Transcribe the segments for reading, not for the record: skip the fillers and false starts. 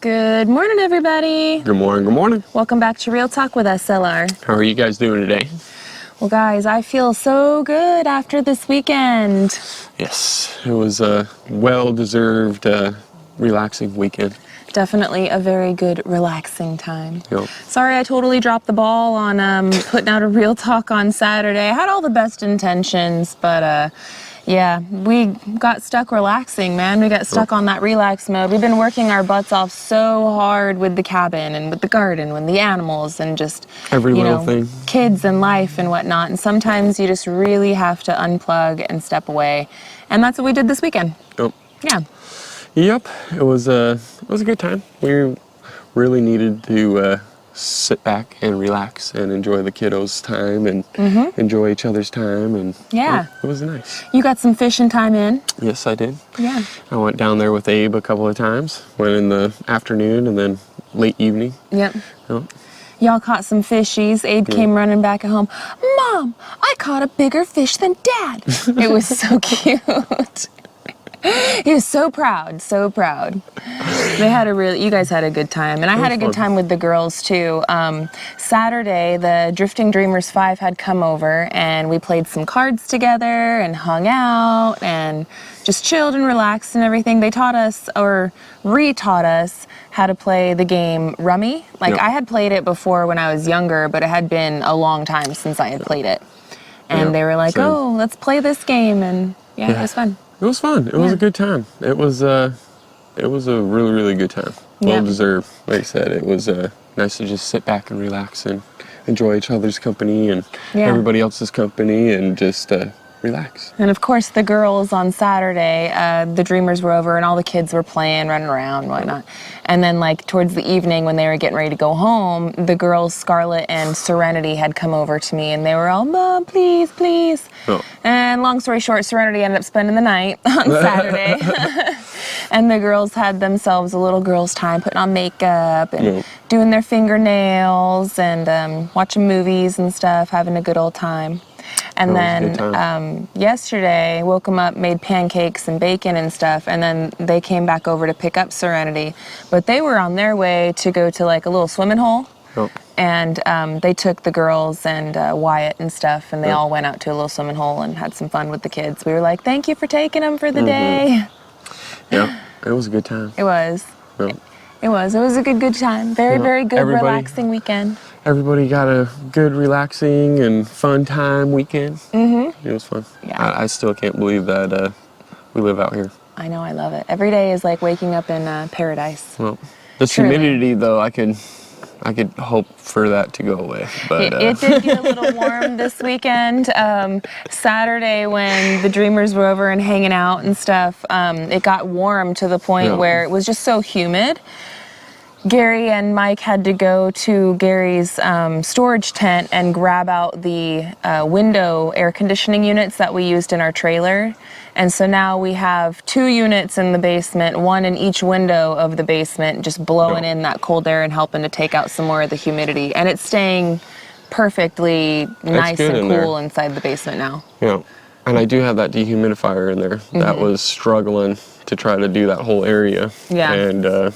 Good morning, everybody. Good morning, good morning. Welcome back to Real Talk with SLR. How are you guys doing today? Well, guys, I feel so good after this weekend. Yes, it was a well-deserved, relaxing weekend. Definitely a very good, relaxing time. Yep. Sorry I totally dropped the ball on putting out a Real Talk on Saturday. I had all the best intentions, but yeah, we got stuck relaxing, man. We got stuck on that relax mode. We've been working our butts off so hard with the cabin and with the garden, with the animals, and just Every little thing. Kids and life and whatnot. And sometimes you just really have to unplug and step away. And that's what we did this weekend. Yep. Yeah. Yep, it was a good time. We really needed to sit back and relax and enjoy the kiddos' time and enjoy each other's time, and yeah, it was nice. You got some fishing time in? Yes, I did. Yeah. I went down there with Abe a couple of times. Went in the afternoon and then late evening. Yep. Yep. Y'all caught some fishies. Abe came running back at home. Mom, I caught a bigger fish than Dad. It was so cute. He was so proud, so proud. You guys had a good time. And I had a good time with the girls, too. Saturday, the Drifting Dreamers 5 had come over, and we played some cards together and hung out and just chilled and relaxed and everything. They taught us, or re-taught us, how to play the game Rummy. I had played it before when I was younger, but it had been a long time since I had played it. And they were like, oh, let's play this game. And it was fun. It was fun. It was a good time. It was a really, really good time. Well deserved. Like I said, it was nice to just sit back and relax and enjoy each other's company and everybody else's company and just relax. And of course, the girls on Saturday, the Dreamers were over and all the kids were playing, running around and whatnot. And then towards the evening when they were getting ready to go home, the girls, Scarlett and Serenity, had come over to me and they were all, Mom, please, please. Oh. And long story short, Serenity ended up spending the night on Saturday. And the girls had themselves a little girls' time, putting on makeup and doing their fingernails and watching movies and stuff, having a good old time. And then yesterday, woke them up, made pancakes and bacon and stuff, and then they came back over to pick up Serenity. But they were on their way to go to a little swimming hole. Oh. And they took the girls and Wyatt and stuff, and they all went out to a little swimming hole and had some fun with the kids. We were like, thank you for taking them for the day. Yeah, it was a good time. It was. Yep. It was a good time. Very good, relaxing weekend. Everybody got a good, relaxing, and fun time weekend. It was fun. Yeah. I still can't believe that we live out here. I know, I love it. Every day is like waking up in paradise. Well, this humidity, though, I could hope for that to go away. But it did get a little warm this weekend. Saturday, when the Dreamers were over and hanging out and stuff, it got warm to the point where it was just so humid. Gary and Mike had to go to Gary's storage tent and grab out the window air conditioning units that we used in our trailer. And so now we have 2 units in the basement, one in each window of the basement, just blowing in that cold air and helping to take out some more of the humidity. And it's staying perfectly nice and cool inside the basement now. Yeah, and I do have that dehumidifier in there. That was struggling to try to do that whole area. Yeah. And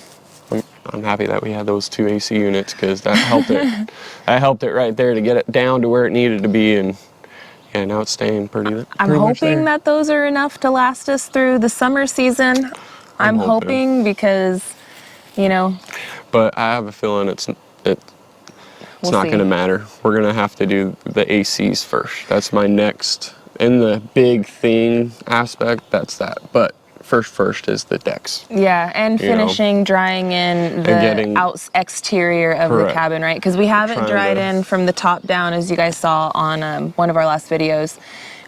I'm happy that we had those 2 AC units because that helped it. That helped it right there to get it down to where it needed to be, and now it's staying pretty I'm hoping that those are enough to last us through the summer season. I'm hoping because, But I have a feeling it's not going to matter. We're going to have to do the ACs first. That's my next, in the big thing aspect, that's that. But first is the decks. Yeah, and finishing drying in the exterior of the cabin, right? Because we have it dried in from the top down, as you guys saw on one of our last videos.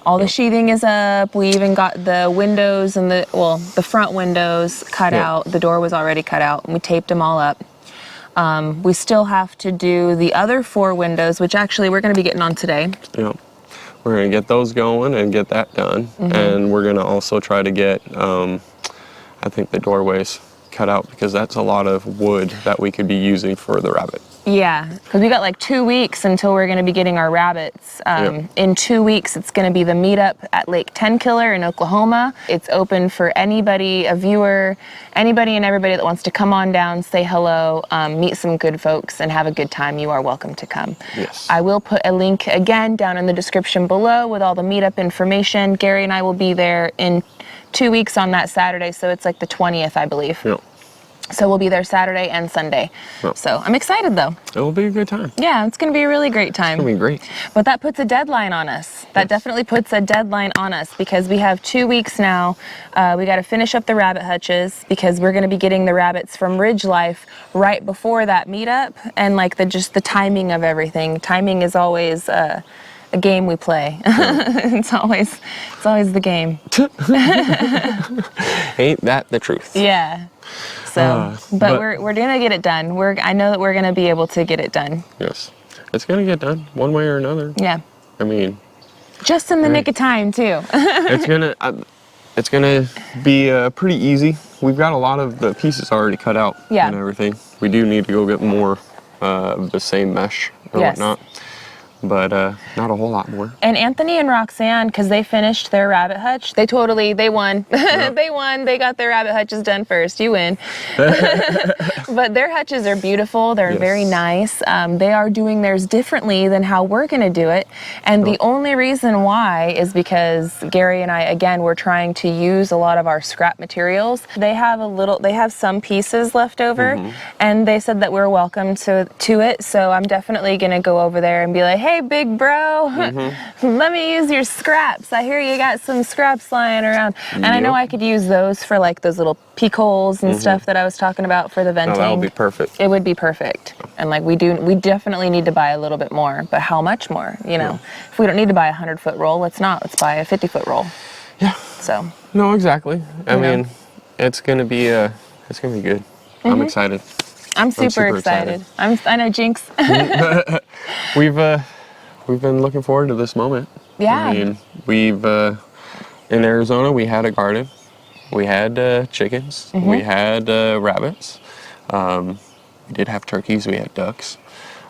All the sheathing is up. We even got the windows and the front windows cut out. The door was already cut out, and we taped them all up. We still have to do the other 4 windows, which actually we're going to be getting on today. Yeah. We're going to get those going and get that done. And we're going to also try to get, I think, the doorways cut out because that's a lot of wood that we could be using for the rabbit. Yeah, because we got like 2 weeks until we're going to be getting our rabbits. In 2 weeks, it's going to be the Meetup at Lake Tenkiller in Oklahoma. It's open for anybody, a viewer, anybody and everybody that wants to come on down, say hello, meet some good folks, and have a good time. You are welcome to come. Yes. I will put a link again down in the description below with all the Meetup information. Gary and I will be there in 2 weeks on that Saturday, so it's like the 20th, I believe. Yep. So we'll be there Saturday and Sunday. Yep. So I'm excited though. It will be a good time. Yeah, it's going to be a really great time. It's going to be great. But that puts a deadline on us. That definitely puts a deadline on us because we have 2 weeks now. We got to finish up the rabbit hutches because we're going to be getting the rabbits from Ridge Life right before that Meetup, and like just the timing of everything. Timing is always a game we play. It's always the game. Ain't that the truth? Yeah. So, but we're gonna get it done. I know that we're gonna be able to get it done. Yes, it's gonna get done one way or another. Yeah. I mean, just in the nick of time too. it's gonna be pretty easy. We've got a lot of the pieces already cut out and everything. We do need to go get more of the same mesh and whatnot. But not a whole lot more. And Anthony and Roxanne, because they finished their rabbit hutch, they won. Yep. They won. They got their rabbit hutches done first. You win. But their hutches are beautiful. They're very nice. They are doing theirs differently than how we're going to do it. And the only reason why is because Gary and I, again, we're trying to use a lot of our scrap materials. They have some pieces left over, and they said that we're welcome to it. So I'm definitely going to go over there and be like, hey, big bro, let me use your scraps. I hear you got some scraps lying around. And I know I could use those for like those little peak holes and stuff that I was talking about for the venting. No, that would be perfect. It would be perfect. And like we definitely need to buy a little bit more, but how much more? You know, if we don't need to buy a 100-foot roll, let's buy a 50-foot roll. Yeah. So. No, exactly. I mean, it's gonna be good. I'm excited. I'm super excited. I know, Jinx. We've been looking forward to this moment. Yeah. I mean, we've in Arizona we had a garden, we had chickens, we had rabbits, we did have turkeys, we had ducks,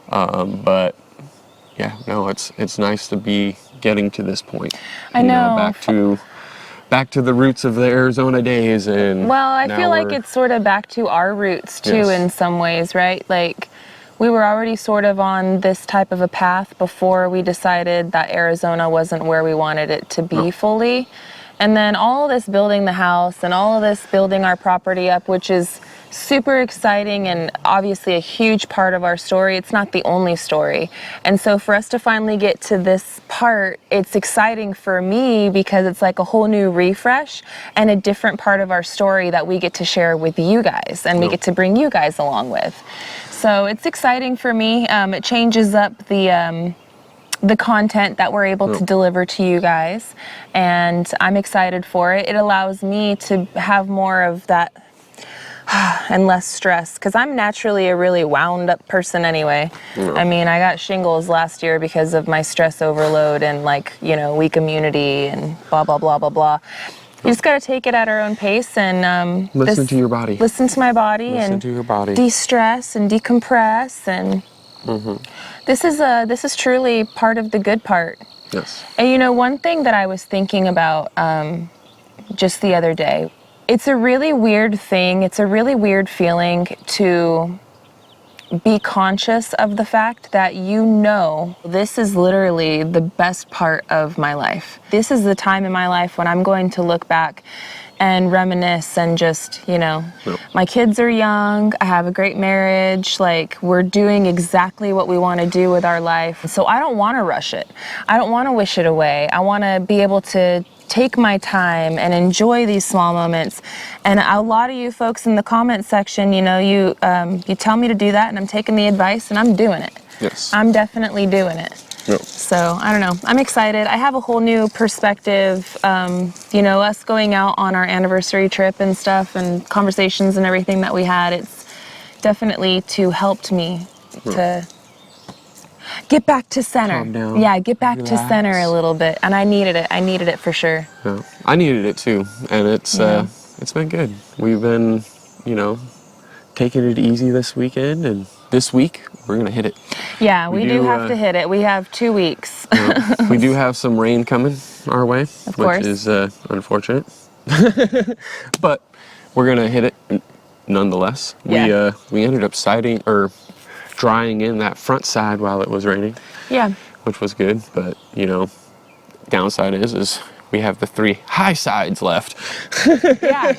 but yeah, no, it's nice to be getting to this point. I know. Back to the roots of the Arizona days, and well, I feel like it's sort of back to our roots too in some ways, right? Like we were already sort of on this type of a path before we decided that Arizona wasn't where we wanted it to be fully. And then all of this building the house and all of this building our property up, which is super exciting and obviously a huge part of our story. It's not the only story. And so for us to finally get to this part, it's exciting for me because it's like a whole new refresh and a different part of our story that we get to share with you guys and we get to bring you guys along with. So it's exciting for me. It changes up the content that we're able to deliver to you guys, and I'm excited for it. It allows me to have more of that and less stress, because I'm naturally a really wound up person anyway. I mean, I got shingles last year because of my stress overload and weak immunity and blah, blah, blah, blah, blah. You just got to take it at our own pace and listen to your body. Listen to my body. Listen to your body. De-stress and decompress and this is truly part of the good part. Yes. And one thing that I was thinking about just the other day, it's a really weird thing. It's a really weird feeling to be conscious of the fact that this is literally the best part of my life. This is the time in my life when I'm going to look back and reminisce and just, my kids are young, I have a great marriage, like we're doing exactly what we want to do with our life. So I don't want to rush it. I don't want to wish it away. I want to be able to take my time and enjoy these small moments. And a lot of you folks in the comment section, you tell me to do that and I'm taking the advice and I'm doing it. Yes. I'm definitely doing it. Yep. So, I don't know. I'm excited. I have a whole new perspective. Us going out on our anniversary trip and stuff and conversations and everything that we had, it's definitely helped me to get back to center. Calm down. Yeah, get back to center a little bit. And I needed it. I needed it for sure. Yeah. I needed it too. And it's been good. We've been you know, taking it easy this weekend, and this week we're gonna hit it. Yeah, we do have to hit it. We have 2 weeks. We do have some rain coming our way, course. which is unfortunate, but we're gonna hit it nonetheless. Yeah. We ended up drying in that front side while it was raining. Yeah. Which was good, but you know, downside is we have the 3 high sides left. Yeah.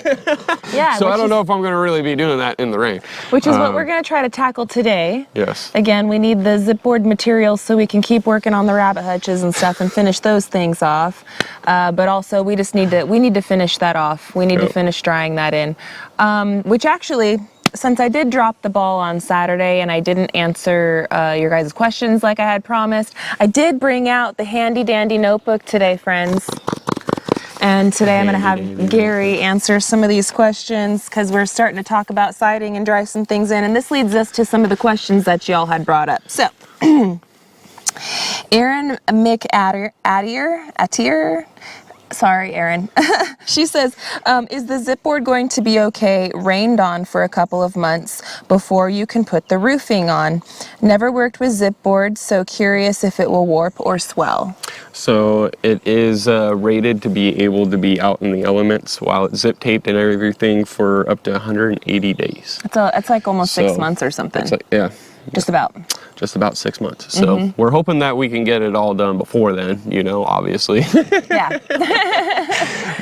Yeah. So I don't know if I'm going to really be doing that in the rain. Which is what we're going to try to tackle today. Yes. Again, we need the zipboard materials so we can keep working on the rabbit hutches and stuff and finish those things off. But also we just need to finish that off. We need to finish drying that in. Which actually, since I did drop the ball on Saturday and I didn't answer your guys' questions like I had promised, I did bring out the handy dandy notebook today, friends. And today I'm going to have Gary answer some of these questions because we're starting to talk about siding and dry some things in. And this leads us to some of the questions that y'all had brought up. So, Erin McAtier, sorry, Erin. She says, is the zipboard going to be okay rained on for a couple of months before you can put the roofing on? Never worked with zipboard, so curious if it will warp or swell. So it is rated to be able to be out in the elements while it's zip taped and everything for up to 180 days. It's like almost 6 months or something. Yeah. Just about. Just about 6 months. So we're hoping that we can get it all done before then, you know, obviously. Yeah.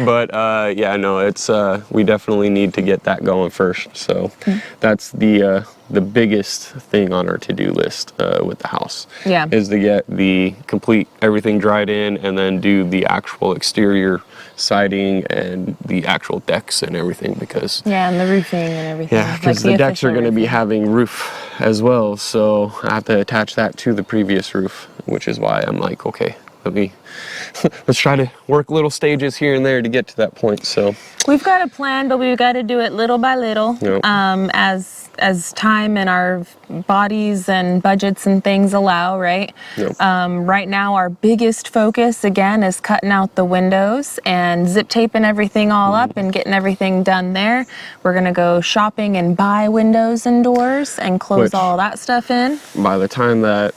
But yeah, no, it's we definitely need to get that going first. So that's the biggest thing on our to-do list with the house. Yeah. Is to get the complete everything dried in and then do the actual exterior siding and the actual decks and everything because and the roofing and everything. yeah, because the decks are going to be having roof as well, so I have to attach that to the previous roof, which is why I'm like, okay, let's try to work little stages here and there to get to that point. So we've got a plan, but we've got to do it little by little. Yep. As time and our bodies and budgets and things allow, right? Yep. Right now our biggest focus again is cutting out the windows and zip taping everything all up and getting everything done there. We're gonna go shopping and buy windows and doors and close all that stuff in. By the time that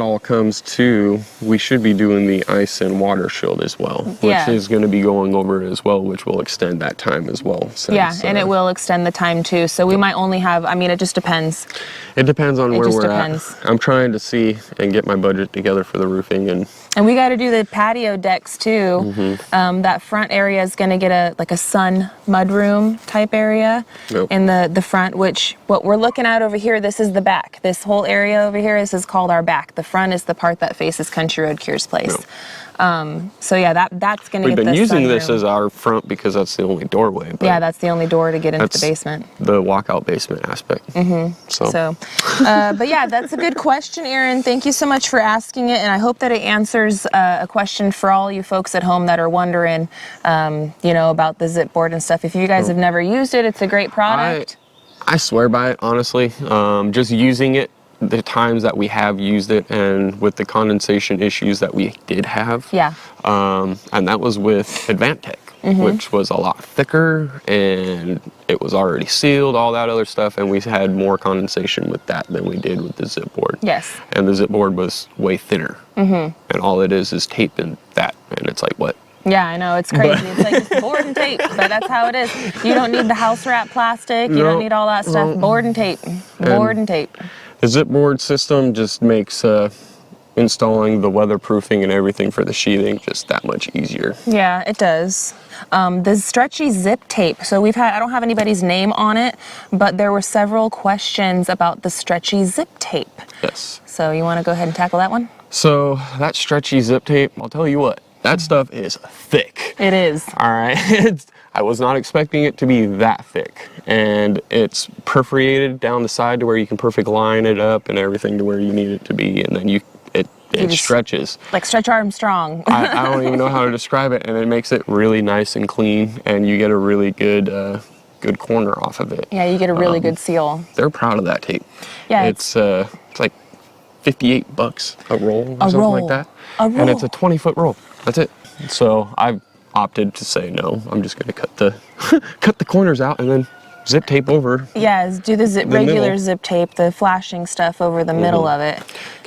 all comes to, we should be doing the ice and water shield as well, which is going to be going over as well, which will extend that time as well. Since, and it will extend the time too. So we might only have, I mean, it just depends. It depends on where we're depends. at. I'm trying to see and get my budget together for the roofing and we got to do the patio decks too. That front area is going to get a sun mudroom type area in the front, which what we're looking at over here, this is the back. This whole area over here, this is called our back. The front is the part that faces Country Road Cure's place. So yeah, that's going to get the We've been using sunroom. this as our front because that's the only doorway. But yeah, that's the only door to get into the basement. The walkout basement aspect. But yeah, that's a good question, Erin. Thank you so much for asking it, and I hope that it answers a question for all you folks at home that are wondering, about the zipboard and stuff. If you guys have never used it, it's a great product. I swear by it, honestly. Just using it, the times that we have used it, and with the condensation issues that we did have. Yeah. And that was with Advantech, which was a lot thicker, and it was already sealed, all that other stuff, and we had more condensation with that than we did with the zipboard. Yes. And the zipboard was way thinner. And all it is tape and that, and it's like, what? Yeah, I know, it's crazy. It's like just board and tape, but that's how it is. You don't need the house wrap plastic, you don't need all that stuff. Board and tape, board and tape. The zipboard system just makes installing the weatherproofing and everything for the sheathing just that much easier. Yeah, it does. The Stretchy Zip Tape. So I don't have anybody's name on it, but there were several questions about the Stretchy Zip Tape. Yes. So you want to go ahead and tackle that one? So that Stretchy Zip Tape, I'll tell you what, that stuff is thick. It is. All right. I was not expecting it to be that thick. And it's perforated down the side to where you can perfect line it up and everything to where you need it to be. And then it stretches. Like Stretch Armstrong. I don't even know how to describe it. And it makes it really nice and clean. And you get a really good corner off of it. Yeah, you get a really good seal. They're proud of that tape. Yeah. It's like $58 a roll or something like that. A roll. And it's a 20-foot roll. That's it. So I've opted to say no. I'm just going to cut the corners out and then zip tape over. Yeah, do the regular middle. zip tape, the flashing stuff over the middle of it.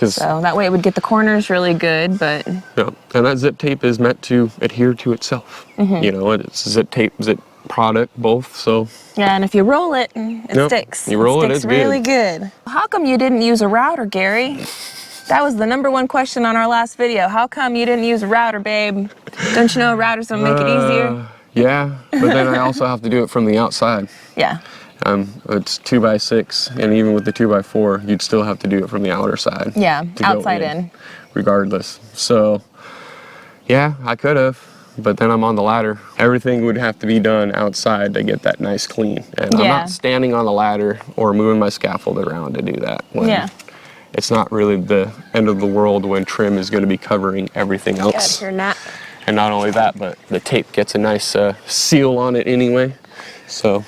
So that way it would get the corners really good, but... Yeah, and that zip tape is meant to adhere to itself. You know, it's zip tape, zip product, both, so... Yeah, and if you roll it, it sticks. You roll it, it's really good. How come you didn't use a router, Gary? That was the #1 question on our last video. How come you didn't use a router, babe? Don't you know a router's gonna make it easier? Yeah, but then I also have to do it from the outside. Yeah. It's 2x6, and even with the 2x4, you'd still have to do it from the outer side. Yeah, outside in. Regardless. So, yeah, I could have, but then I'm on the ladder. Everything would have to be done outside to get that nice clean. And I'm not standing on the ladder or moving my scaffold around to do that. It's not really the end of the world when trim is going to be covering everything else. You're not. And not only that, but the tape gets a nice seal on it anyway. So.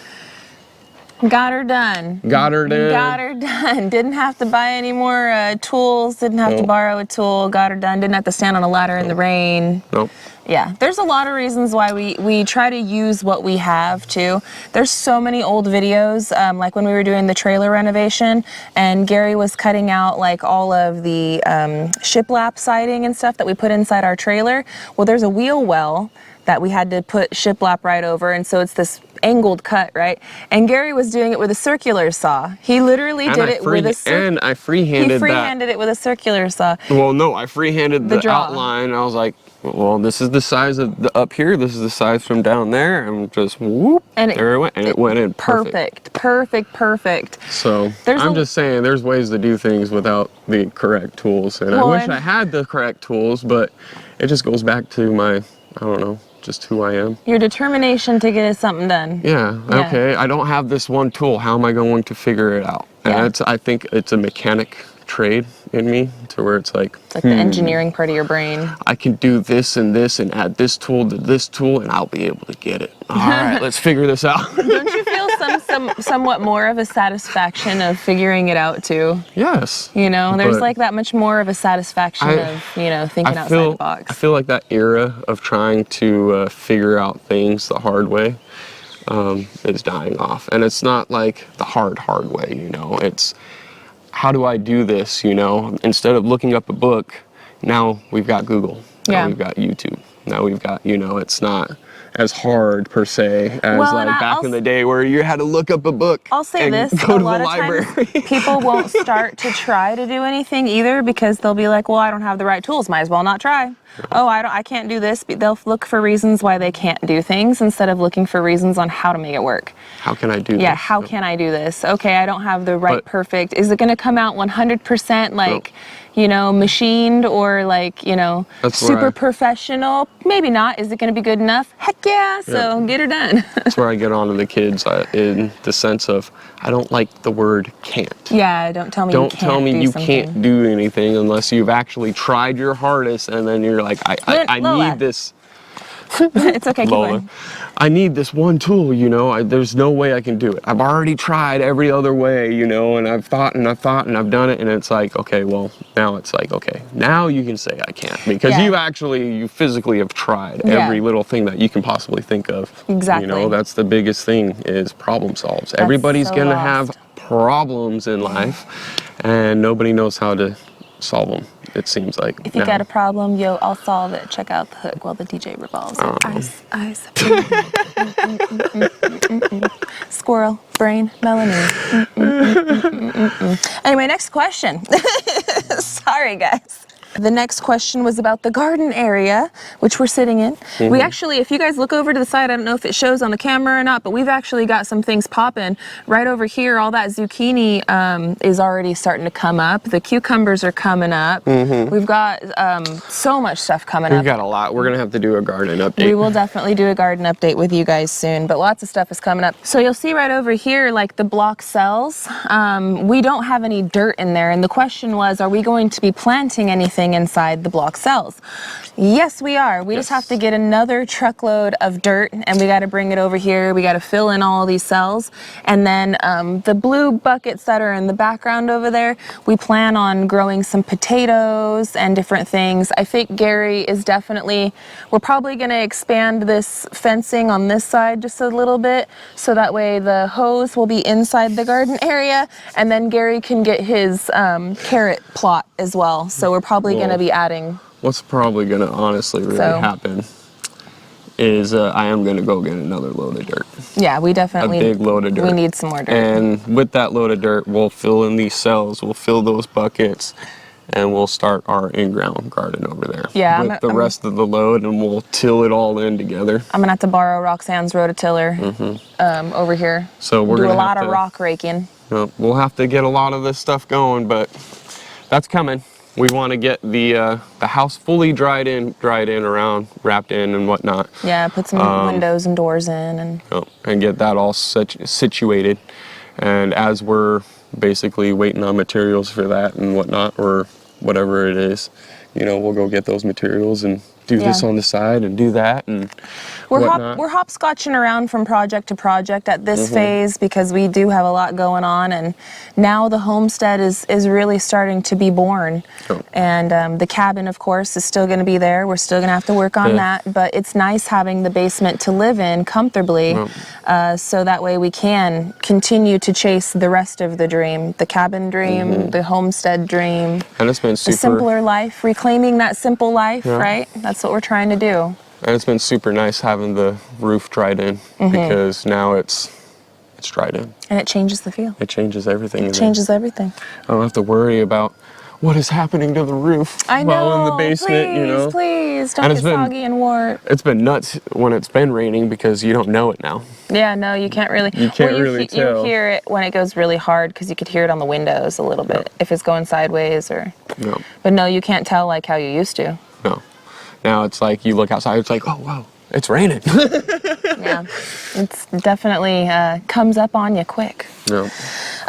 Got her done. Got her done. Got her done. Didn't have to buy any more tools. Didn't have to borrow a tool. Got her done. Didn't have to stand on a ladder in the rain. Nope. Yeah, there's a lot of reasons why we try to use what we have too. There's so many old videos, like when we were doing the trailer renovation, and Gary was cutting out like all of the shiplap siding and stuff that we put inside our trailer. Well, there's a wheel well that we had to put shiplap right over, and so it's this angled cut, right? And Gary was doing it with a circular saw. He literally did it with a And I freehanded it with a circular saw. Well, no, I freehanded the outline. I was like, well, this is the size of the up here. This is the size from down there. And just whoop, and there it went. And it went in perfect. Perfect. So I'm just saying, there's ways to do things without the correct tools. And I wish I had the correct tools, but it just goes back to my, I don't know, just who I am. Your determination to get something done. Yeah, okay. I don't have this one tool. How am I going to figure it out? And I think it's a mechanic trade in me, to where it's like the engineering part of your brain. I can do this and add this tool to this tool, and I'll be able to get it. All right, let's figure this out. Don't you feel somewhat more of a satisfaction of figuring it out too? Yes. You know, there's like that much more of a satisfaction of, you know, thinking outside the box. I feel like that era of trying to figure out things the hard way is dying off. And it's not like the hard way, you know. It's, how do I do this, you know? Instead of looking up a book, now we've got Google. Now we've got YouTube. Now we've got, you know, it's not as hard per se as back in the day where you had to look up a book. I'll say this, a lot of times people won't start to try to do anything either because they'll be like, well, I don't have the right tools, might as well not try. Oh, I can't do this. They'll look for reasons why they can't do things instead of looking for reasons on how to make it work. How can I do this? Yeah, how can I do this? Okay, I don't have the right perfect. Is it going to come out 100% like, you know, machined or like, you know, super professional? Maybe not. Is it going to be good enough? Heck yeah, so get her done. That's where I get on to the kids in the sense of, I don't like the word can't. Yeah, don't tell me you can't do something. Don't tell me you can't do anything unless you've actually tried your hardest, and then you're like, I need this. It's okay, keep going. I need this one tool, you know, there's no way I can do it. I've already tried every other way, you know, and I've thought and I've done it, and it's like, okay, well, now it's like, okay, now you can say I can't, because you physically have tried every little thing that you can possibly think of. Exactly. You know, that's the biggest thing, is problem solves. Everybody's gonna have problems in life, and nobody knows how to solve them, it seems like. If you got a problem, yo, I'll solve it. Check out the hook while the DJ revolves. Eyes. Squirrel, brain, Melanie. Anyway, next question. Sorry, guys. The next question was about the garden area, which we're sitting in. We actually, if you guys look over to the side, I don't know if it shows on the camera or not, but we've actually got some things popping. Right over here, all that zucchini is already starting to come up. The cucumbers are coming up. We've got so much stuff coming up. We've got a lot. We're going to have to do a garden update. We will definitely do a garden update with you guys soon, but lots of stuff is coming up. So you'll see right over here, like the block cells, we don't have any dirt in there. And the question was, are we going to be planting anything living inside the block cells. Yes, we are. We just have to get another truckload of dirt, and we got to bring it over here. We got to fill in all these cells. And then the blue buckets that are in the background over there, we plan on growing some potatoes and different things. I think Gary is definitely, we're probably going to expand this fencing on this side just a little bit, so that way the hose will be inside the garden area, and then Gary can get his carrot plot as well. So we're probably going to be adding. What's probably going to honestly really happen is I am going to go get another load of dirt. Yeah, we definitely, a big load of dirt. We need some more dirt. And with that load of dirt, we'll fill in these cells, we'll fill those buckets, and we'll start our in-ground garden over there. Yeah, with the rest of the load, and we'll till it all in together. I'm gonna have to borrow Roxanne's rototiller over here. So we're gonna do a lot of rock raking. We'll have to get a lot of this stuff going, but that's coming. We want to get the house fully dried in around, wrapped in and whatnot. Yeah, put some windows and doors in, and get that all situated. And as we're basically waiting on materials for that and whatnot, or whatever it is, you know, we'll go get those materials and do this on the side and do that and we're hopscotching around from project to project at this phase, because we do have a lot going on, and now the homestead is really starting to be born. And the cabin, of course, is still going to be there. We're still going to have to work on that, but it's nice having the basement to live in comfortably, so that way we can continue to chase the rest of the dream, the cabin dream, the homestead dream. And it's been super, the simpler life, reclaiming that simple life, right? That's what we're trying to do. And it's been super nice having the roof dried in, because now it's dried in. And it changes the feel. It changes everything. It changes everything. I don't have to worry about what is happening to the roof while in the basement, you know. Please, don't get soggy and warped. It's been nuts when it's been raining, because you don't know it now. Yeah, no, you can't really. You can't really tell. You hear it when it goes really hard, because you could hear it on the windows a little bit if it's going sideways or. No. But no, you can't tell like how you used to. No. Now it's like you look outside, it's like, oh, wow, it's raining. Yeah, it's definitely comes up on you quick. No.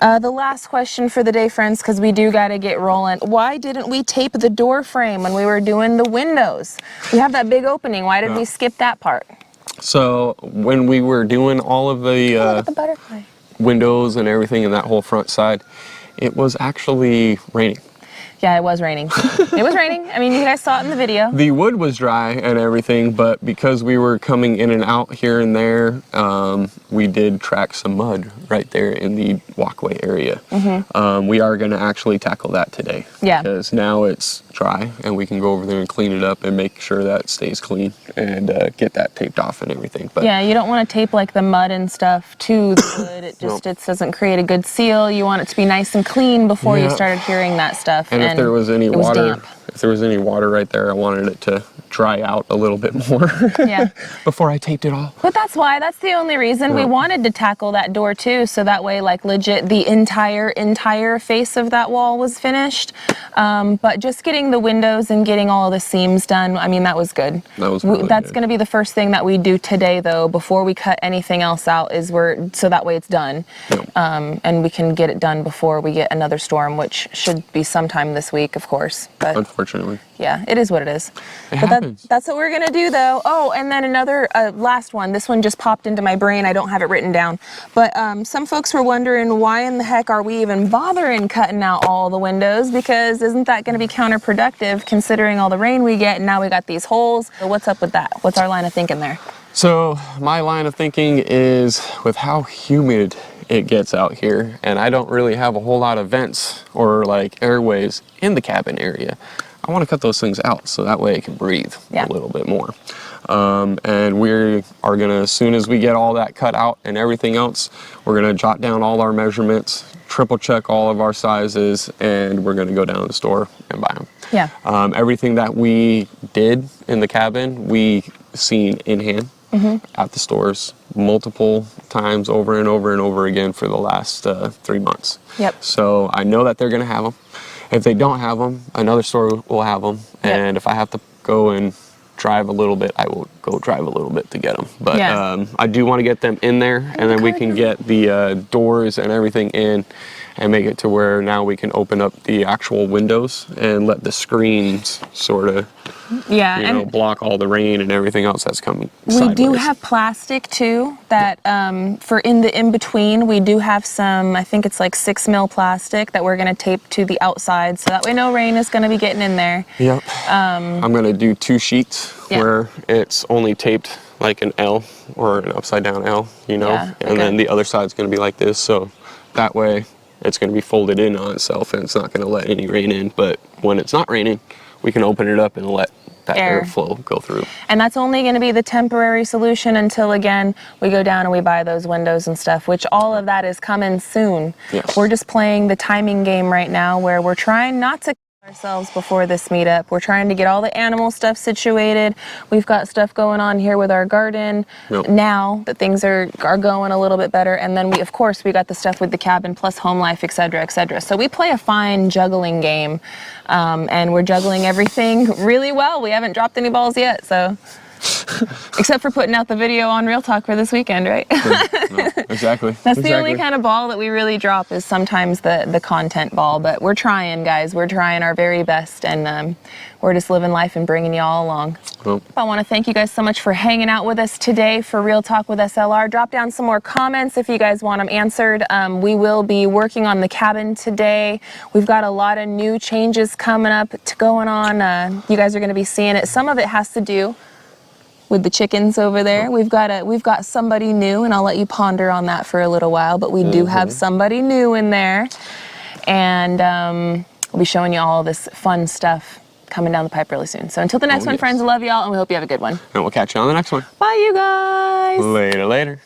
The last question for the day, friends, because we do got to get rolling. Why didn't we tape the door frame when we were doing the windows? We have that big opening. Why did we skip that part? So when we were doing all of the butterfly windows and everything in that whole front side, it was actually raining. Yeah, it was raining. It was raining. I mean, you guys saw it in the video. The wood was dry and everything, but because we were coming in and out here and there, we did track some mud right there in the walkway area. We are going to actually tackle that today. Yeah. Because now it's dry and we can go over there and clean it up and make sure that it stays clean and get that taped off and everything. But yeah, you don't want to tape like the mud and stuff to the wood. It just it doesn't create a good seal. You want it to be nice and clean before you started hearing that stuff. And if there was any water right there, I wanted it to dry out a little bit more before I taped it all. But that's the only reason we wanted to tackle that door too, so that way like legit the entire face of that wall was finished. But just getting the windows and getting all of the seams done, I mean, that was good. That was really That's going to be the first thing that we do today though, before we cut anything else out, is so that way it's done. And we can get it done before we get another storm, which should be sometime this week, of course. But unfortunately. Yeah, it is what it is. But that's what we're going to do, though. Oh, and then another last one. This one just popped into my brain. I don't have it written down. But some folks were wondering, why in the heck are we even bothering cutting out all the windows? Because isn't that going to be counterproductive, considering all the rain we get, and now we got these holes? So what's up with that? What's our line of thinking there? So my line of thinking is, with how humid it gets out here, and I don't really have a whole lot of vents or like airways in the cabin area, I want to cut those things out so that way it can breathe a little bit more. And we are going to, as soon as we get all that cut out and everything else, we're going to jot down all our measurements, triple check all of our sizes, and we're going to go down to the store and buy them. Yeah. Everything that we did in the cabin, we seen in hand at the stores multiple times over and over and over again for the last 3 months. Yep. So I know that they're going to have them. If they don't have them, another store will have them. And if I have to go and drive a little bit, I will go drive a little bit to get them. But I do want to get them in there, and then we can get the doors and everything in and make it to where now we can open up the actual windows and let the screens sort of, block all the rain and everything else that's coming sideways. We do have plastic too, that for in the in-between, we do have some, I think it's like 6 mil plastic that we're gonna tape to the outside, so that way no rain is gonna be getting in there. Yep. I'm gonna do 2 sheets where it's only taped like an L or an upside down L, and then the other side's gonna be like this, so that way it's gonna be folded in on itself and it's not gonna let any rain in, but when it's not raining, we can open it up and let that airflow go through. And that's only going to be the temporary solution until, again, we go down and we buy those windows and stuff, which all of that is coming soon. Yes. We're just playing the timing game right now where we're trying not to ourselves before this meetup. We're trying to get all the animal stuff situated. We've got stuff going on here with our garden now that things are going a little bit better. And then we, of course, we got the stuff with the cabin plus home life, et cetera, et cetera. So we play a fine juggling game, and we're juggling everything really well. We haven't dropped any balls yet, so. Except for putting out the video on Real Talk for this weekend, right? No, exactly. That's the only kind of ball that we really drop is sometimes the content ball, but we're trying, guys. We're trying our very best, and we're just living life and bringing you all along. Well, I want to thank you guys so much for hanging out with us today for Real Talk with SLR. Drop down some more comments if you guys want them answered. We will be working on the cabin today. We've got a lot of new changes coming up going on. You guys are going to be seeing it. Some of it has to do with the chickens over there. We've got somebody new, and I'll let you ponder on that for a little while, but we do have somebody new in there, and we'll be showing you all this fun stuff coming down the pipe really soon. So until the next one, friends, I love y'all, and we hope you have a good one. And we'll catch you on the next one. Bye, you guys. Later.